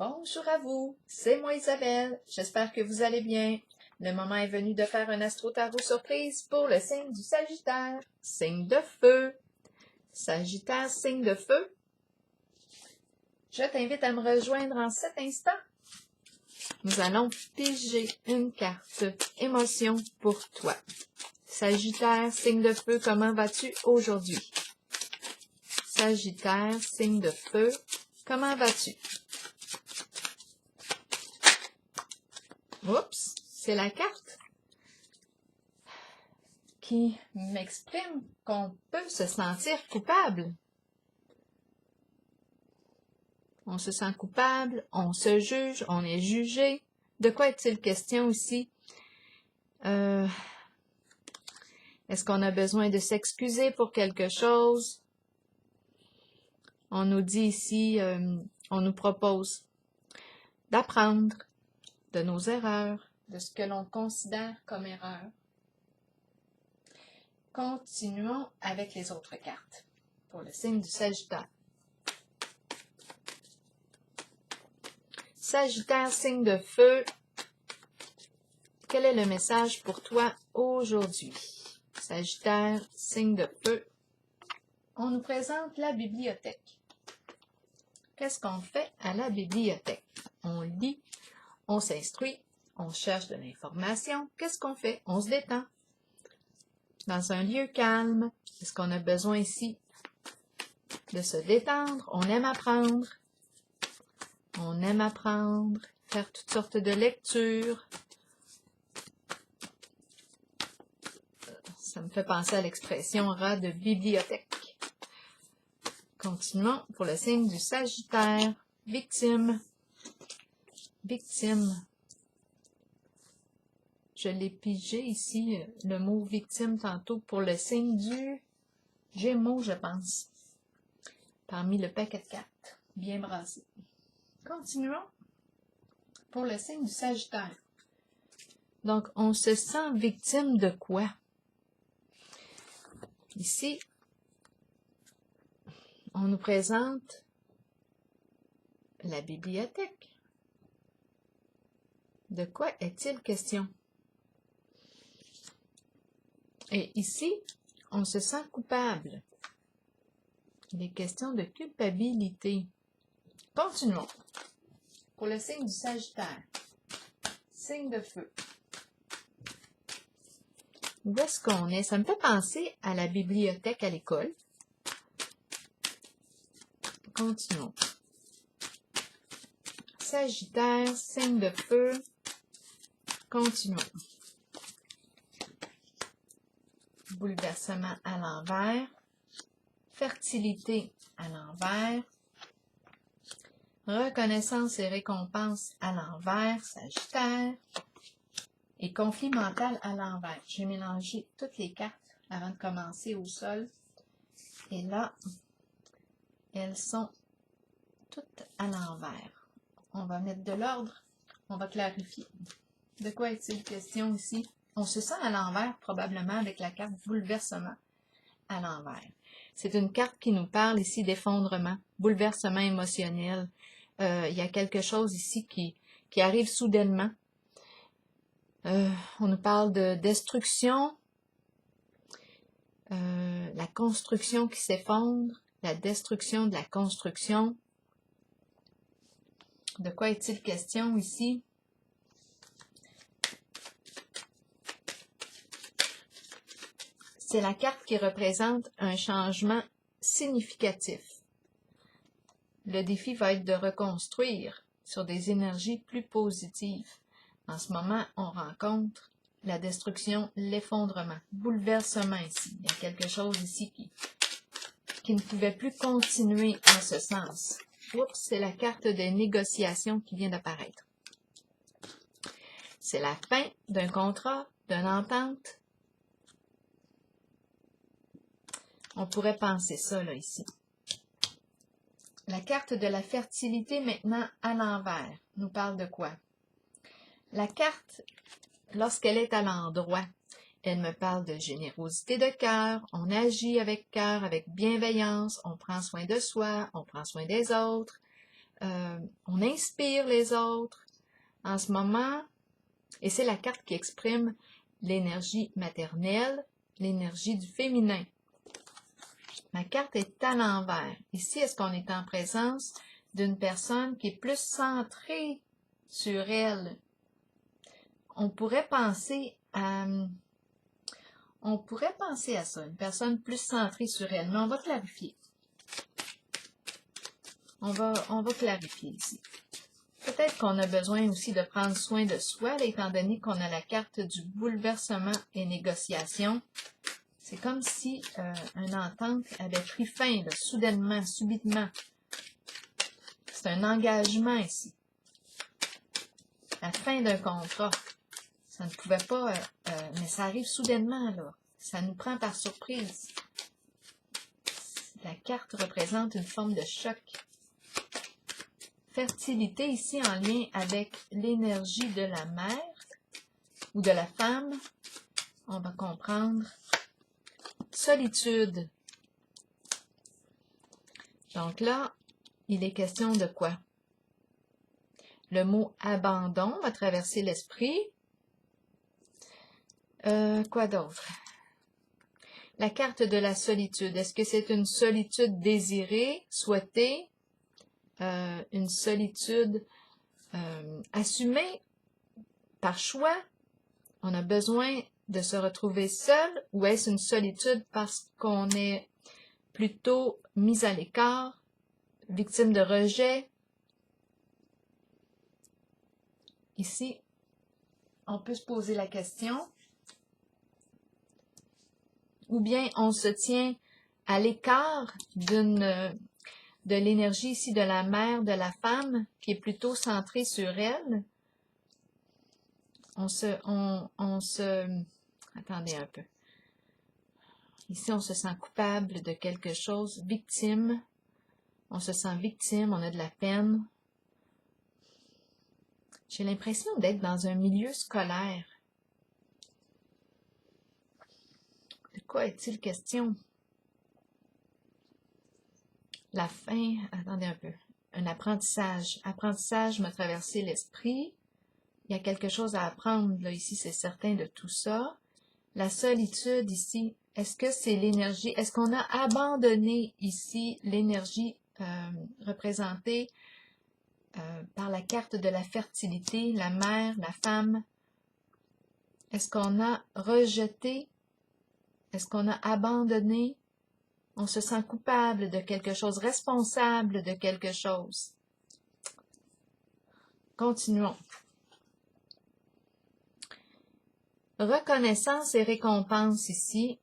Bonjour à vous, c'est moi Isabelle, j'espère que vous allez bien. Le moment est venu de faire un astro-tarot surprise pour le signe du Sagittaire, signe de feu. Sagittaire, signe de feu. Je t'invite à me rejoindre en cet instant. Nous allons piger une carte émotion pour toi. Sagittaire, signe de feu, comment vas-tu aujourd'hui? Sagittaire, signe de feu, comment vas-tu? Oups, c'est la carte qui m'exprime qu'on peut se sentir coupable. On se sent coupable, on se juge, on est jugé. De quoi est-il question ici? Est-ce qu'on a besoin de s'excuser pour quelque chose? On nous dit ici, on nous propose d'apprendre de nos erreurs, de ce que l'on considère comme erreur. Continuons avec les autres cartes pour le signe du Sagittaire. Sagittaire, signe de feu, quel est le message pour toi aujourd'hui? Sagittaire, signe de feu, on nous présente la bibliothèque. Qu'est-ce qu'on fait à la bibliothèque? On lit, on s'instruit, on cherche de l'information. Qu'est-ce qu'on fait? On se détend. Dans un lieu calme, est-ce qu'on a besoin ici de se détendre? On aime apprendre. On aime apprendre, faire toutes sortes de lectures. Ça me fait penser à l'expression rat de bibliothèque. Continuons pour le signe du Sagittaire. Victime. Victime. Je l'ai pigé ici, le mot victime, tantôt, pour le signe du Gémeaux, je pense. Parmi le paquet de cartes, bien brassé. Continuons pour le signe du Sagittaire. Donc, on se sent victime de quoi? Ici, on nous présente la bibliothèque. De quoi est-il question? Et ici, on se sent coupable. Il est question de culpabilité. Continuons. Pour le signe du Sagittaire, signe de feu. Où est-ce qu'on est? Ça me fait penser à la bibliothèque à l'école. Continuons. Sagittaire, signe de feu. Continuons. Bouleversement à l'envers. Fertilité à l'envers. Reconnaissance et récompense à l'envers, Sagittaire. Et conflit mental à l'envers. J'ai mélangé toutes les cartes avant de commencer au sol. Et là, elles sont toutes à l'envers. On va mettre de l'ordre. On va clarifier. De quoi est-il question ici? On se sent à l'envers probablement avec la carte bouleversement à l'envers. C'est une carte qui nous parle ici d'effondrement, bouleversement émotionnel. Il y a quelque chose ici qui arrive soudainement. On nous parle de destruction, la construction qui s'effondre, la destruction de la construction. De quoi est-il question ici? C'est la carte qui représente un changement significatif. Le défi va être de reconstruire sur des énergies plus positives. En ce moment, on rencontre la destruction, l'effondrement, bouleversement ici. Il y a quelque chose ici qui ne pouvait plus continuer en ce sens. Oups, c'est la carte de négociation qui vient d'apparaître. C'est la fin d'un contrat, d'une entente. On pourrait penser ça, là, ici. La carte de la fertilité, maintenant, à l'envers, nous parle de quoi? La carte, lorsqu'elle est à l'endroit, elle me parle de générosité de cœur, on agit avec cœur, avec bienveillance, on prend soin de soi, on prend soin des autres. on inspire les autres. En ce moment, et c'est la carte qui exprime l'énergie maternelle, l'énergie du féminin. Ma carte est à l'envers. Ici, est-ce qu'on est en présence d'une personne qui est plus centrée sur elle? On pourrait penser à ça, une personne plus centrée sur elle, mais on va clarifier. On va clarifier ici. Peut-être qu'on a besoin aussi de prendre soin de soi, là, étant donné qu'on a la carte du bouleversement et négociation. C'est comme si une entente avait pris fin, là, soudainement, subitement. C'est un engagement ici. La fin d'un contrat. Ça ne pouvait pas, mais ça arrive soudainement, là. Ça nous prend par surprise. La carte représente une forme de choc. Fertilité ici en lien avec l'énergie de la mère ou de la femme. On va comprendre. Solitude. Donc là, il est question de quoi? Le mot abandon va traverser l'esprit. Quoi d'autre? La carte de la solitude. Est-ce que c'est une solitude désirée, souhaitée? Une solitude assumée par choix? On a besoin de se retrouver seul, ou est-ce une solitude parce qu'on est plutôt mis à l'écart, victime de rejet? Ici, on peut se poser la question. Ou bien on se tient à l'écart de l'énergie ici de la mère, de la femme, qui est plutôt centrée sur elle. Attendez un peu. Ici, on se sent coupable de quelque chose, victime. On se sent victime, on a de la peine. J'ai l'impression d'être dans un milieu scolaire. De quoi est-il question? La fin, attendez un peu. Un apprentissage. Apprentissage m'a traversé l'esprit. Il y a quelque chose à apprendre, là, ici, c'est certain de tout ça. La solitude, ici, est-ce que c'est l'énergie? Est-ce qu'on a abandonné, ici, l'énergie représentée par la carte de la fertilité, la mère, la femme? Est-ce qu'on a rejeté? Est-ce qu'on a abandonné? On se sent coupable de quelque chose, responsable de quelque chose. Continuons. Reconnaissance et récompense ici.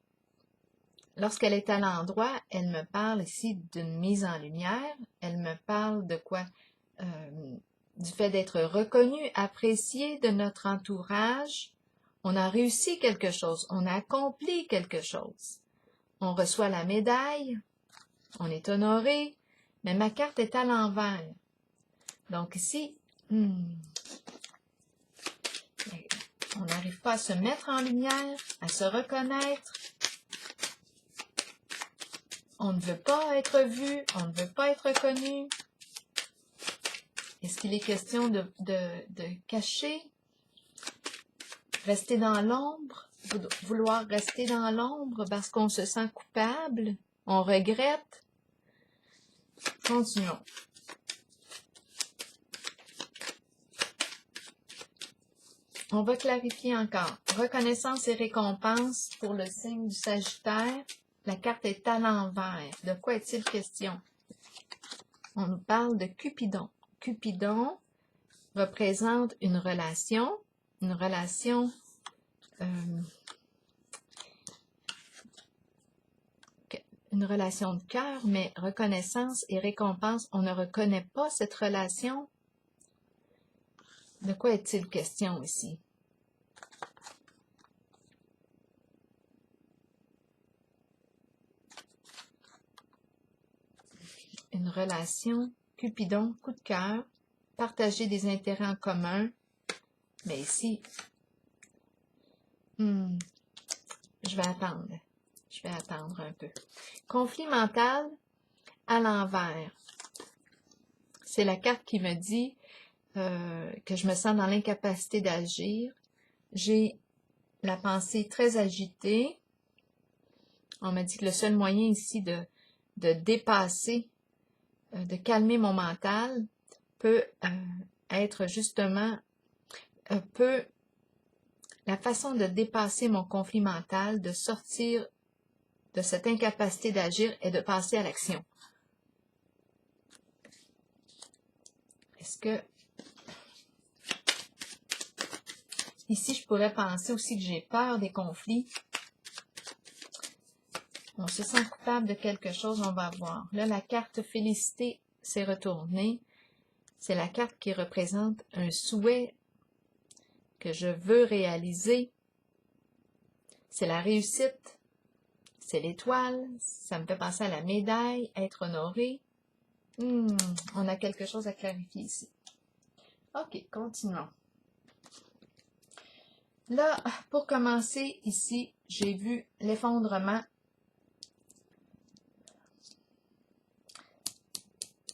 Lorsqu'elle est à l'endroit, elle me parle ici d'une mise en lumière. Elle me parle de quoi? Du fait d'être reconnu, apprécié de notre entourage. On a réussi quelque chose, on a accompli quelque chose. On reçoit la médaille, on est honoré, mais ma carte est à l'envers. Donc ici, on n'arrive pas à se mettre en lumière, à se reconnaître. On ne veut pas être vu, on ne veut pas être reconnu. Est-ce qu'il est question de cacher, rester dans l'ombre, vouloir rester dans l'ombre parce qu'on se sent coupable, on regrette? Continuons. On va clarifier encore. Reconnaissance et récompense pour le signe du Sagittaire. La carte est à l'envers. De quoi est-il question? On nous parle de Cupidon. Cupidon représente une relation de cœur, mais reconnaissance et récompense, on ne reconnaît pas cette relation. De quoi est-il question ici? Une relation, Cupidon, coup de cœur, partager des intérêts en commun. Mais ici, je vais attendre un peu. Conflit mental à l'envers. C'est la carte qui me dit que je me sens dans l'incapacité d'agir. J'ai la pensée très agitée. On m'a dit que le seul moyen ici de dépasser, de calmer mon mental, peut être justement la façon de dépasser mon conflit mental, de sortir de cette incapacité d'agir et de passer à l'action. Est-ce que ici je pourrais penser aussi que j'ai peur des conflits? On se sent coupable de quelque chose, on va voir. Là, la carte félicité s'est retournée. C'est la carte qui représente un souhait que je veux réaliser. C'est la réussite. C'est l'étoile. Ça me fait penser à la médaille, être honoré. On a quelque chose à clarifier ici. OK, continuons. Là, pour commencer, ici, j'ai vu l'effondrement.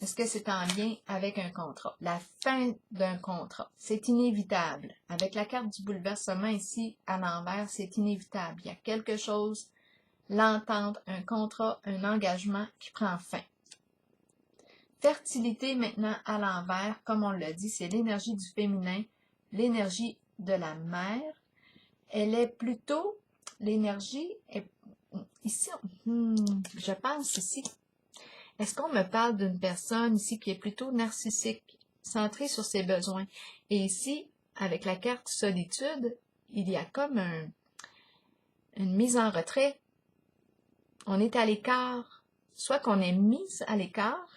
Est-ce que c'est en lien avec un contrat? La fin d'un contrat, c'est inévitable. Avec la carte du bouleversement ici, à l'envers, c'est inévitable. Il y a quelque chose, l'entente, un contrat, un engagement qui prend fin. Fertilité maintenant à l'envers, comme on l'a dit, c'est l'énergie du féminin, l'énergie de la mère. Elle est plutôt, l'énergie, ici, je pense ici, est-ce qu'on me parle d'une personne ici qui est plutôt narcissique, centrée sur ses besoins? Et ici, avec la carte solitude, il y a comme une mise en retrait. On est à l'écart, soit qu'on est mis à l'écart.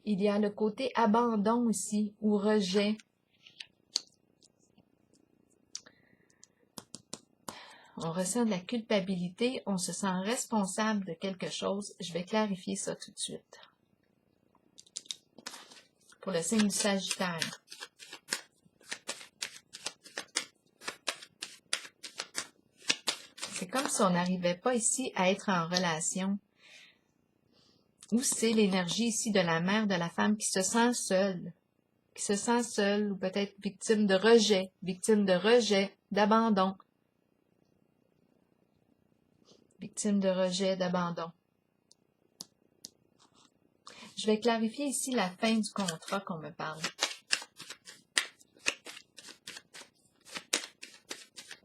Il y a le côté abandon ici, ou rejet. On ressent de la culpabilité, on se sent responsable de quelque chose. Je vais clarifier ça tout de suite. Pour le signe du Sagittaire. C'est comme si on n'arrivait pas ici à être en relation. Ou c'est l'énergie ici de la mère, de la femme qui se sent seule, ou peut-être victime de rejet, d'abandon. Victime de rejet, d'abandon. Je vais clarifier ici la fin du contrat qu'on me parle.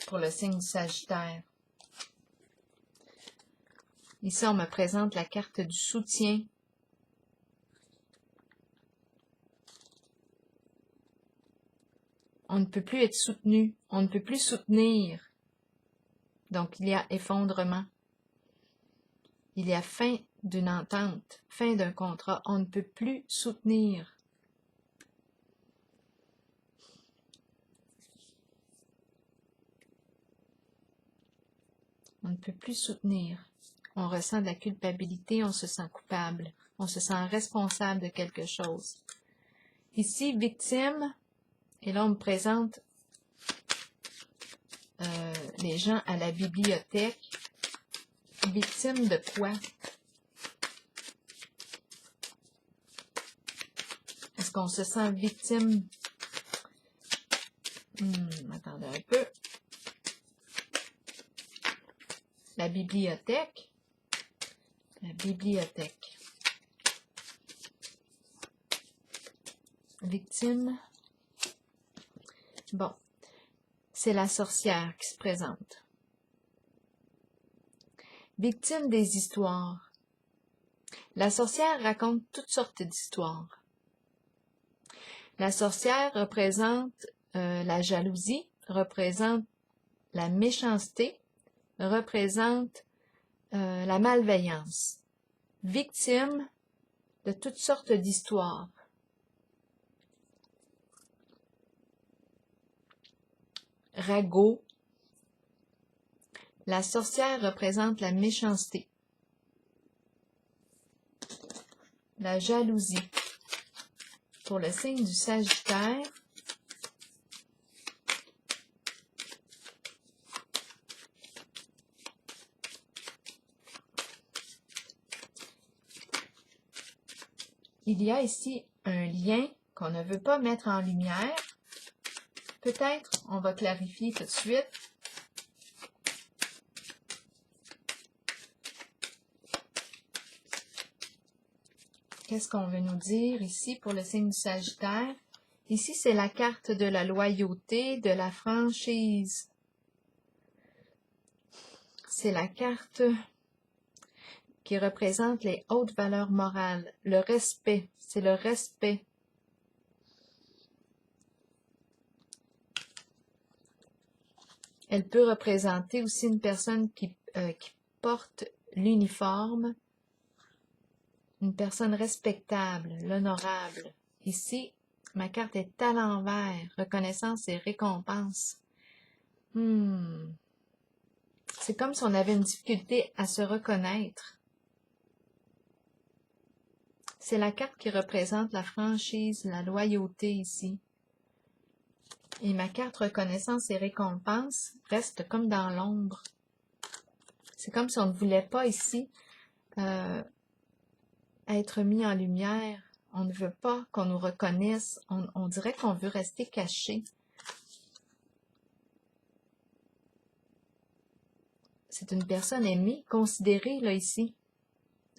Pour le signe du Sagittaire. Ici, on me présente la carte du soutien. On ne peut plus être soutenu. On ne peut plus soutenir. Donc, il y a effondrement. Il y a fin d'une entente, fin d'un contrat. On ne peut plus soutenir. On ne peut plus soutenir. On ressent de la culpabilité, on se sent coupable. On se sent responsable de quelque chose. Ici, victime, et là on me présente les gens à la bibliothèque. Victime de quoi? Est-ce qu'on se sent victime? Attendez un peu. La bibliothèque. La bibliothèque. Victime. Bon. C'est la sorcière qui se présente. Victime des histoires. La sorcière raconte toutes sortes d'histoires. La sorcière représente la jalousie, représente la méchanceté, représente la malveillance. Victime de toutes sortes d'histoires. Ragot. La sorcière représente la méchanceté. La jalousie. Pour le signe du Sagittaire, il y a ici un lien qu'on ne veut pas mettre en lumière. Peut-être, on va clarifier tout de suite. Qu'est-ce qu'on veut nous dire ici pour le signe du Sagittaire? Ici, c'est la carte de la loyauté, de la franchise. C'est la carte qui représente les hautes valeurs morales, le respect. C'est le respect. Elle peut représenter aussi une personne qui porte l'uniforme, une personne respectable, l'honorable. Ici, ma carte est à l'envers, reconnaissance et récompense. C'est comme si on avait une difficulté à se reconnaître. C'est la carte qui représente la franchise, la loyauté ici. Et ma carte reconnaissance et récompense reste comme dans l'ombre. C'est comme si on ne voulait pas ici être mis en lumière. On ne veut pas qu'on nous reconnaisse. On dirait qu'on veut rester caché. C'est une personne aimée, considérée là ici,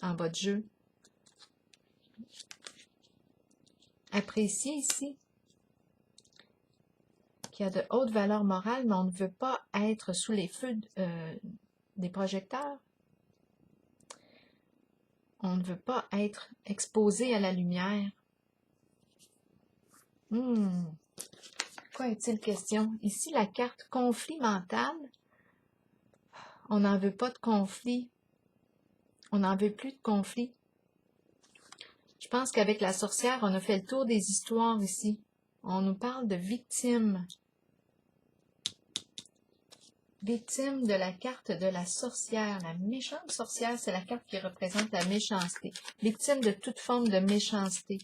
en bas de jeu. Appréciée ici. Qui a de hautes valeurs morales, mais on ne veut pas être sous les feux des projecteurs. On ne veut pas être exposé à la lumière. Quoi est-il question? Ici, la carte conflit mental. On n'en veut pas de conflit. On n'en veut plus de conflit. Je pense qu'avec la sorcière, on a fait le tour des histoires ici. On nous parle de victimes. Victime de la carte de la sorcière. La méchante sorcière, c'est la carte qui représente la méchanceté. Victime de toute forme de méchanceté.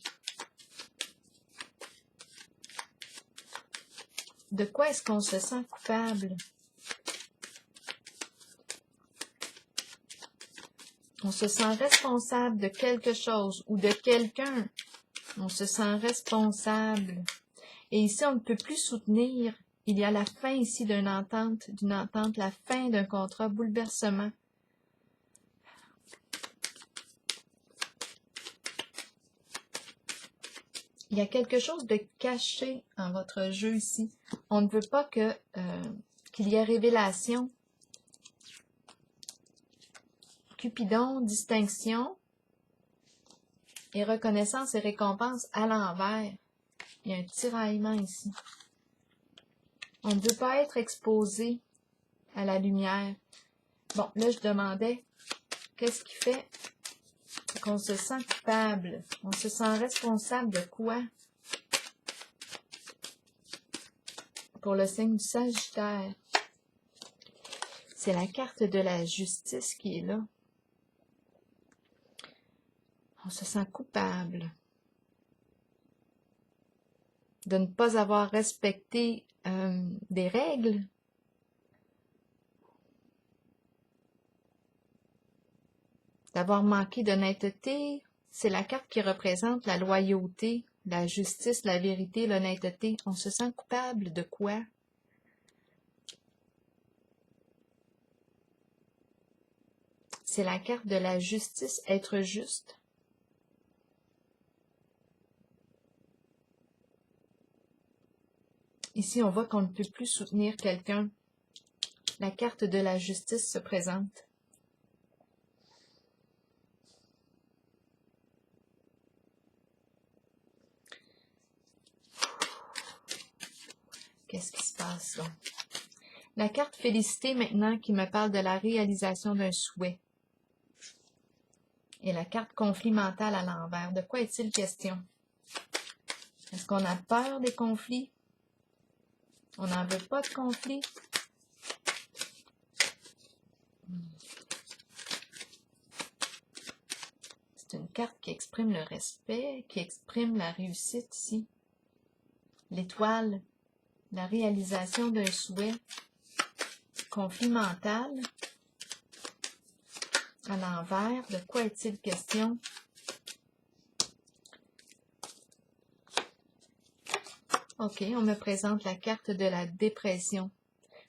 De quoi est-ce qu'on se sent coupable? On se sent responsable de quelque chose ou de quelqu'un. On se sent responsable. Et ici, on ne peut plus soutenir. Il y a la fin ici d'une entente, la fin d'un contrat, bouleversement. Il y a quelque chose de caché en votre jeu ici. On ne veut pas que qu'il y ait révélation. Cupidon, distinction et reconnaissance et récompense à l'envers. Il y a un tiraillement ici. On ne veut pas être exposé à la lumière. Bon, là, je demandais, qu'est-ce qui fait qu'on se sent coupable? On se sent responsable de quoi? Pour le signe du Sagittaire. C'est la carte de la justice qui est là. On se sent coupable de ne pas avoir respecté des règles. D'avoir manqué d'honnêteté. C'est la carte qui représente la loyauté, la justice, la vérité, l'honnêteté. On se sent coupable de quoi? C'est la carte de la justice, être juste. Ici, on voit qu'on ne peut plus soutenir quelqu'un. La carte de la justice se présente. Qu'est-ce qui se passe là? La carte félicité maintenant qui me parle de la réalisation d'un souhait. Et la carte conflit mental à l'envers. De quoi est-il question? Est-ce qu'on a peur des conflits? On n'en veut pas de conflit? C'est une carte qui exprime le respect, qui exprime la réussite ici. L'étoile, la réalisation d'un souhait. Conflit mental. À l'envers, de quoi est-il question? OK, on me présente la carte de la dépression.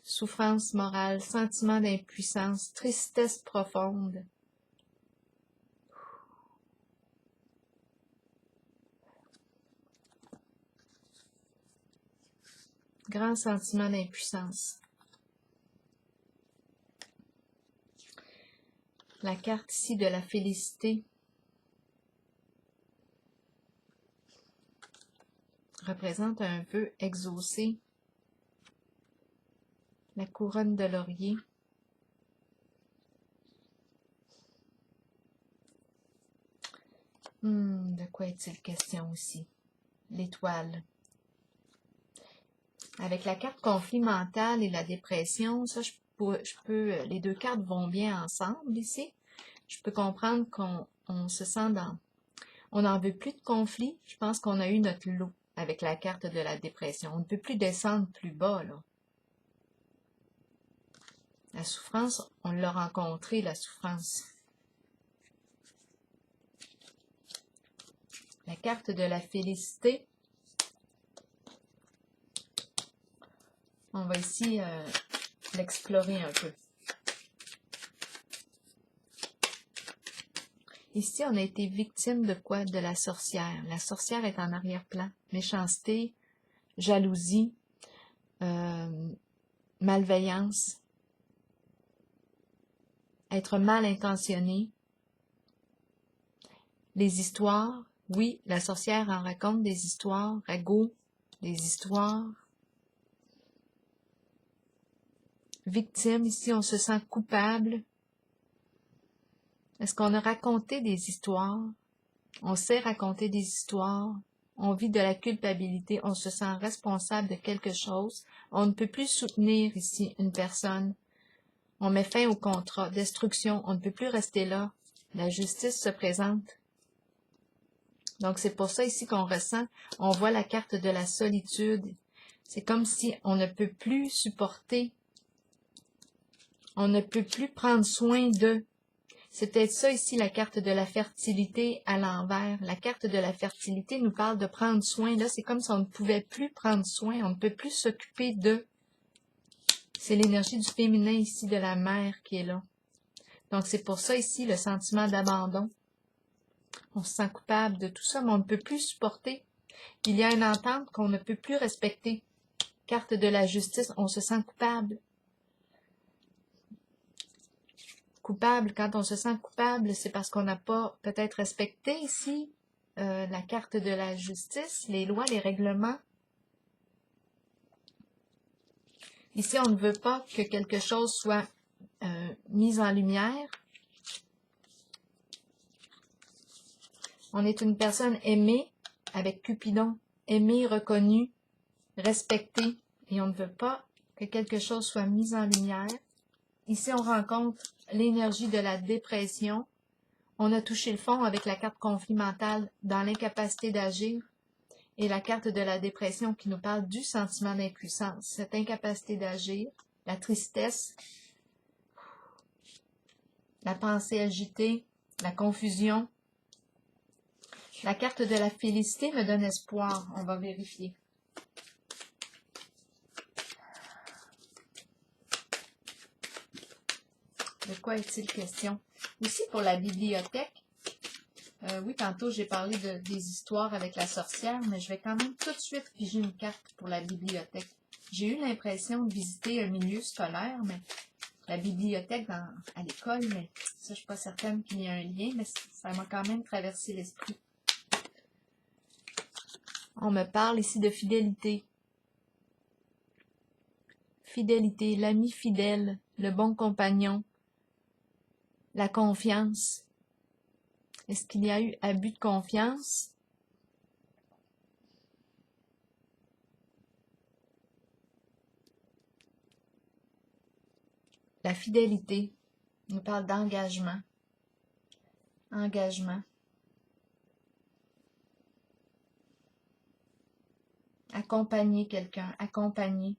Souffrance morale, sentiment d'impuissance, tristesse profonde. Grand sentiment d'impuissance. La carte ici de la félicité représente un vœu exaucé. La couronne de laurier. De quoi est-il question aussi? L'étoile. Avec la carte conflit mental et la dépression, ça, les deux cartes vont bien ensemble ici. Je peux comprendre qu'on se sent on n'en veut plus de conflit. Je pense qu'on a eu notre lot avec la carte de la dépression. On ne peut plus descendre plus bas, là. La souffrance, on l'a rencontrée, la souffrance. La carte de la félicité. On va ici l'explorer un peu. Ici, on a été victime de quoi? De la sorcière. La sorcière est en arrière-plan. Méchanceté, jalousie, malveillance, être mal intentionné. Les histoires, oui, la sorcière en raconte des histoires, ragots, des histoires. Victime, ici, on se sent coupable. Est-ce qu'on a raconté des histoires? On sait raconter des histoires. On vit de la culpabilité. On se sent responsable de quelque chose. On ne peut plus soutenir ici une personne. On met fin au contrat. Destruction. On ne peut plus rester là. La justice se présente. Donc, c'est pour ça ici qu'on ressent. On voit la carte de la solitude. C'est comme si on ne peut plus supporter. On ne peut plus prendre soin d'eux. C'est peut-être ça ici, la carte de la fertilité à l'envers. La carte de la fertilité nous parle de prendre soin. Là, c'est comme si on ne pouvait plus prendre soin. On ne peut plus s'occuper d'eux. C'est l'énergie du féminin ici, de la mère qui est là. Donc, c'est pour ça ici, le sentiment d'abandon. On se sent coupable de tout ça, mais on ne peut plus supporter. Il y a une entente qu'on ne peut plus respecter. Carte de la justice, on se sent coupable. Coupable, quand on se sent coupable, c'est parce qu'on n'a pas peut-être respecté ici la carte de la justice, les lois, les règlements. Ici, on ne veut pas que quelque chose soit mis en lumière. On est une personne aimée avec Cupidon, aimée, reconnue, respectée, et on ne veut pas que quelque chose soit mis en lumière. Ici, on rencontre l'énergie de la dépression. On a touché le fond avec la carte conflit mental dans l'incapacité d'agir et la carte de la dépression qui nous parle du sentiment d'impuissance, cette incapacité d'agir, la tristesse, la pensée agitée, la confusion. La carte de la félicité me donne espoir. On va vérifier. De quoi est-il question? Ici, pour la bibliothèque, oui, tantôt, j'ai parlé des histoires avec la sorcière, mais je vais quand même tout de suite figer une carte pour la bibliothèque. J'ai eu l'impression de visiter un milieu scolaire, mais la bibliothèque à l'école, mais ça, je suis pas certaine qu'il y ait un lien, mais ça m'a quand même traversé l'esprit. On me parle ici de fidélité. Fidélité, l'ami fidèle, le bon compagnon, la confiance. Est-ce qu'il y a eu abus de confiance? La fidélité, on parle d'engagement. Engagement. Accompagner quelqu'un, accompagner.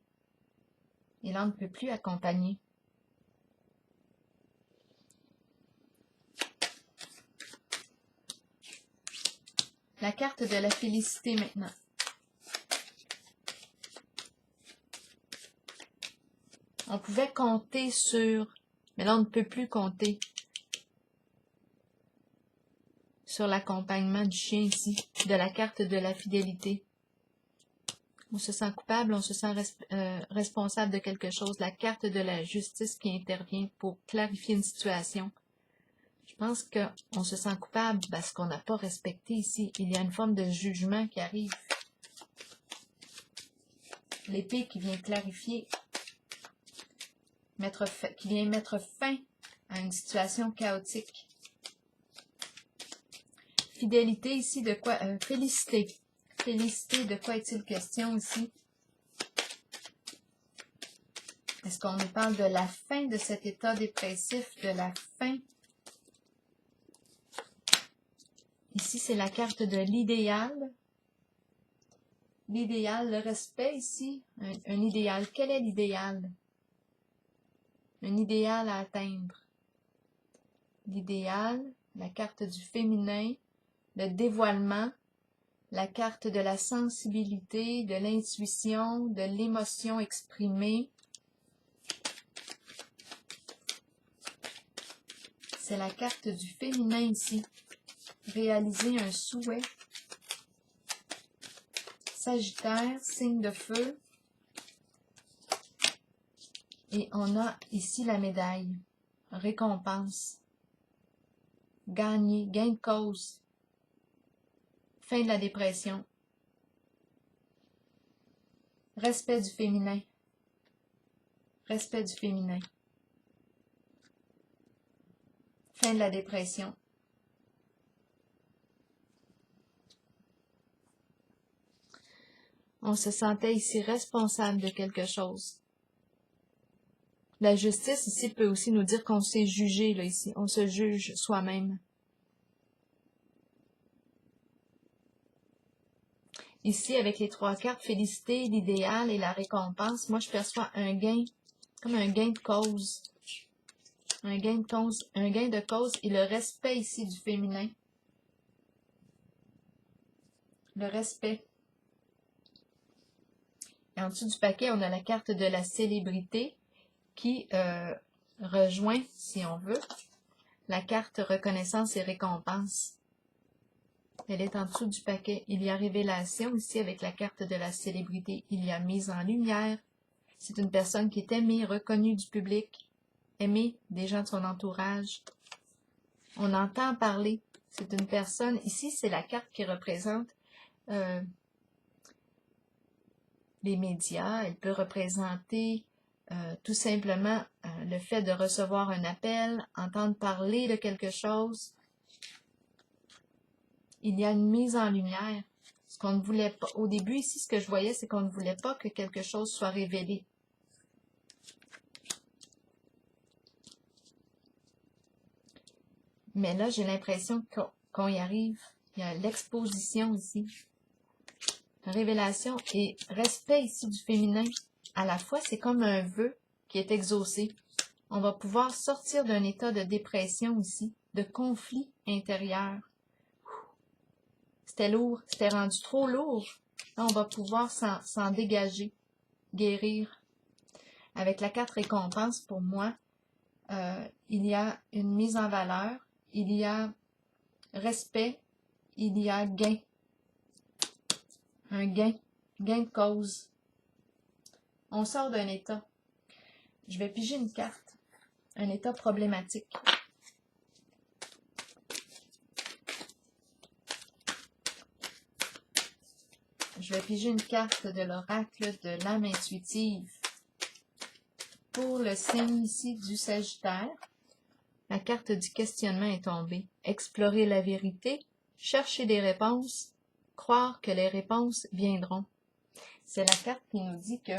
Et là, on ne peut plus accompagner. La carte de la félicité maintenant. On pouvait compter sur, mais là on ne peut plus compter sur l'accompagnement du chien ici, de la carte de la fidélité. On se sent coupable, on se sent responsable de quelque chose. La carte de la justice qui intervient pour clarifier une situation. Je pense qu'on se sent coupable parce qu'on n'a pas respecté ici. Il y a une forme de jugement qui arrive. L'épée qui vient clarifier, qui vient mettre fin à une situation chaotique. Fidélité ici, de quoi? Félicité. Félicité, de quoi est-il question ici? Est-ce qu'on nous parle de la fin de cet état dépressif, de la fin? Ici, c'est la carte de l'idéal. L'idéal, le respect ici, un idéal. Quel est l'idéal? Un idéal à atteindre. L'idéal, la carte du féminin, le dévoilement, la carte de la sensibilité, de l'intuition, de l'émotion exprimée. C'est la carte du féminin ici. Réaliser un souhait. Sagittaire, signe de feu. Et on a ici la médaille. Récompense. Gagner, gain de cause. Fin de la dépression. Respect du féminin. Respect du féminin. Fin de la dépression. On se sentait ici responsable de quelque chose. La justice ici peut aussi nous dire qu'on s'est jugé, là, ici. On se juge soi-même. Ici, avec les trois cartes, félicité, l'idéal et la récompense, moi, je perçois un gain, comme un gain de cause. Un gain de cause et le respect ici du féminin. Le respect. Et en dessous du paquet, on a la carte de la célébrité qui rejoint, si on veut, la carte reconnaissance et récompense. Elle est en dessous du paquet. Il y a révélation ici avec la carte de la célébrité. Il y a mise en lumière. C'est une personne qui est aimée, reconnue du public, aimée des gens de son entourage. On entend parler. C'est une personne, ici c'est la carte qui représente les médias. Elle peut représenter tout simplement le fait de recevoir un appel, entendre parler de quelque chose. Il y a une mise en lumière. Ce qu'on ne voulait pas. Au début, ici, ce que je voyais, c'est qu'on ne voulait pas que quelque chose soit révélé. Mais là, j'ai l'impression qu'on y arrive. Il y a l'exposition ici. Révélation et respect ici du féminin. À la fois, c'est comme un vœu qui est exaucé. On va pouvoir sortir d'un état de dépression ici, de conflit intérieur. C'était lourd, c'était rendu trop lourd. Là, on va pouvoir s'en dégager, guérir. Avec la carte récompense, pour moi, il y a une mise en valeur, il y a respect, il y a gain. Un gain de cause. On sort d'un état. Je vais piger une carte. Un état problématique. Je vais piger une carte de l'oracle de l'âme intuitive. Pour le signe ici du Sagittaire, la carte du questionnement est tombée. Explorer la vérité, chercher des réponses, croire que les réponses viendront. C'est la carte qui nous dit que,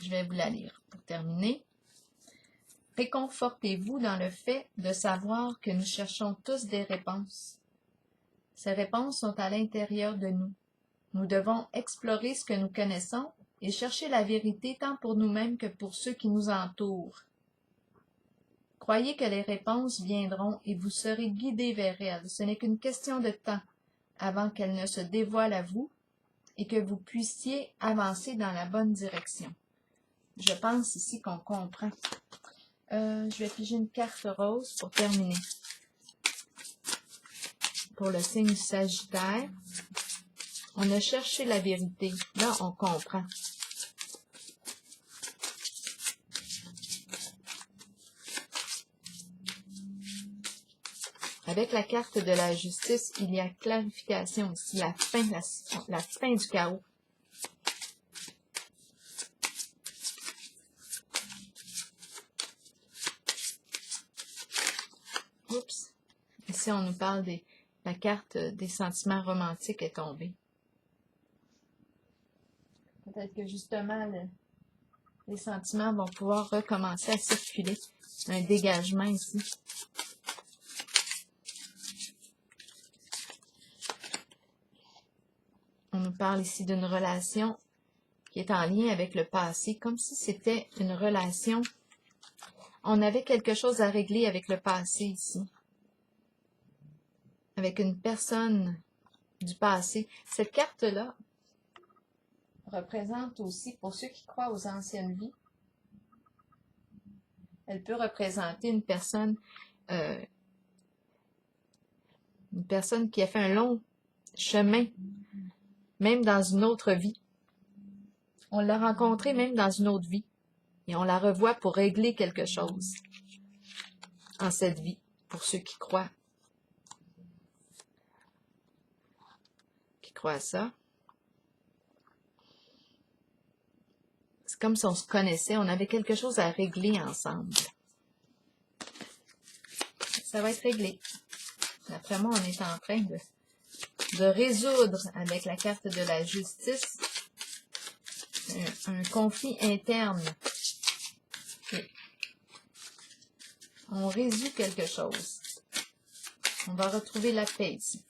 je vais vous la lire pour terminer. Réconfortez-vous dans le fait de savoir que nous cherchons tous des réponses. Ces réponses sont à l'intérieur de nous. Nous devons explorer ce que nous connaissons et chercher la vérité tant pour nous-mêmes que pour ceux qui nous entourent. Croyez que les réponses viendront et vous serez guidés vers elles. Ce n'est qu'une question de temps avant qu'elles ne se dévoilent à vous et que vous puissiez avancer dans la bonne direction. je pense ici qu'on comprend. Je vais piger une carte rose pour terminer. Pour le signe du Sagittaire, on a cherché la vérité. Là, on comprend. Avec la carte de la justice, il y a clarification aussi, la fin du chaos. Oups. Ici, on nous parle la carte des sentiments romantiques est tombée. Peut-être que justement, les sentiments vont pouvoir recommencer à circuler. Un dégagement ici. On nous parle ici d'une relation qui est en lien avec le passé, comme si c'était une relation. On avait quelque chose à régler avec le passé ici. Avec une personne du passé. Cette carte-là représente aussi, pour ceux qui croient aux anciennes vies, elle peut représenter une personne qui a fait un long chemin, même dans une autre vie. On l'a rencontrée même dans une autre vie. Et on la revoit pour régler quelque chose en cette vie, pour ceux qui croient à ça. C'est comme si on se connaissait, on avait quelque chose à régler ensemble. Ça va être réglé. D'après moi, on est en train de résoudre avec la carte de la justice un conflit interne. Okay. On résout quelque chose. On va retrouver la paix ici.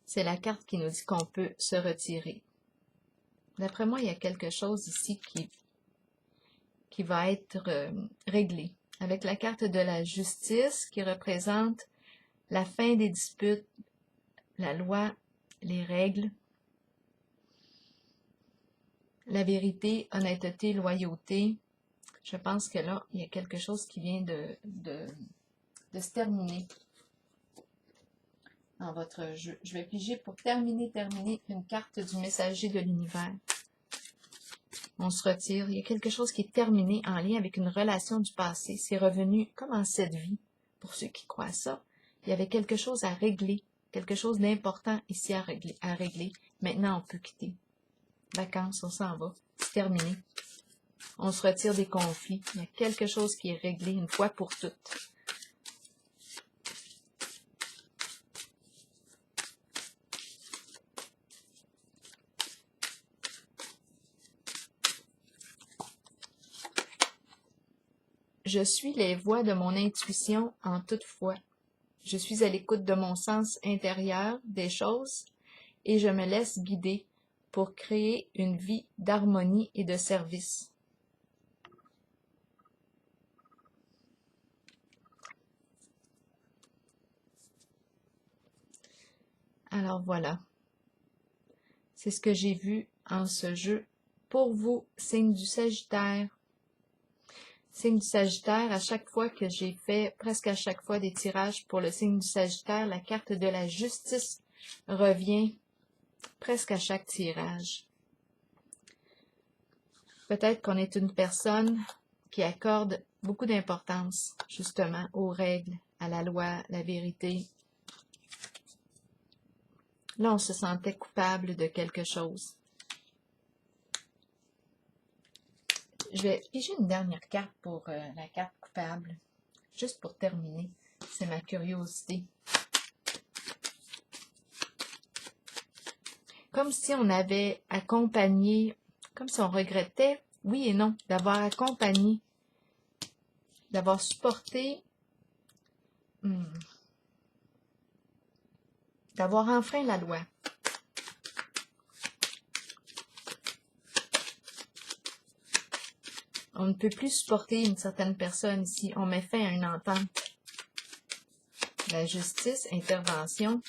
C'est la carte qui nous dit qu'on peut se retirer. D'après moi, il y a quelque chose ici qui va être réglé. Avec la carte de la justice qui représente la fin des disputes, la loi, les règles, la vérité, honnêteté, loyauté. Je pense que là, il y a quelque chose qui vient de se terminer dans votre jeu. Je vais piger pour terminer une carte du messager de l'univers. On se retire. Il y a quelque chose qui est terminé en lien avec une relation du passé. C'est revenu comme en cette vie. Pour ceux qui croient à ça, il y avait quelque chose à régler, quelque chose d'important ici à régler. Maintenant, on peut quitter. Vacances, on s'en va. C'est terminé. On se retire des conflits. Il y a quelque chose qui est réglé une fois pour toutes. Je suis les voix de mon intuition en toute fois. Je suis à l'écoute de mon sens intérieur des choses et je me laisse guider pour créer une vie d'harmonie et de service. Alors voilà, c'est ce que j'ai vu en ce jeu. Pour vous, signe du Sagittaire. Signe du Sagittaire, à chaque fois que j'ai fait, presque à chaque fois des tirages pour le signe du Sagittaire, la carte de la justice revient presque à chaque tirage. Peut-être qu'on est une personne qui accorde beaucoup d'importance, justement, aux règles, à la loi, la vérité. Là, on se sentait coupable de quelque chose. Je vais piger une dernière carte pour la carte coupable, juste pour terminer. C'est ma curiosité. Comme si on avait accompagné, comme si on regrettait, oui et non, d'avoir accompagné, d'avoir supporté, d'avoir enfreint la loi. On ne peut plus supporter une certaine personne ici. On met fin à une entente. La justice, intervention.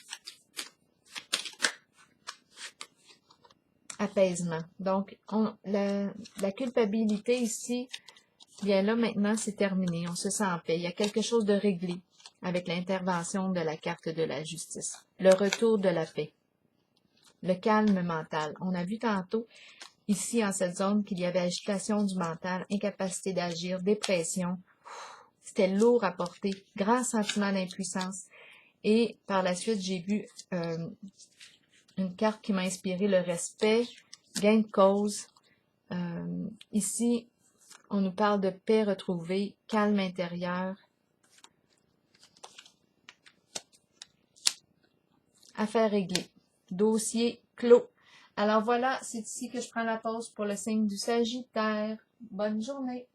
apaisement. Donc, la culpabilité ici, bien là, maintenant, c'est terminé. On se sent en paix. Il y a quelque chose de réglé avec l'intervention de la carte de la justice. Le retour de la paix. Le calme mental. On a vu tantôt, ici, en cette zone, qu'il y avait agitation du mental, incapacité d'agir, dépression. C'était lourd à porter, grand sentiment d'impuissance. Et par la suite, j'ai vu une carte qui m'a inspiré le respect, gain de cause. Ici, on nous parle de paix retrouvée, calme intérieur, affaires réglées, dossier clos. Alors voilà, c'est ici que je prends la pause pour le signe du Sagittaire. Bonne journée!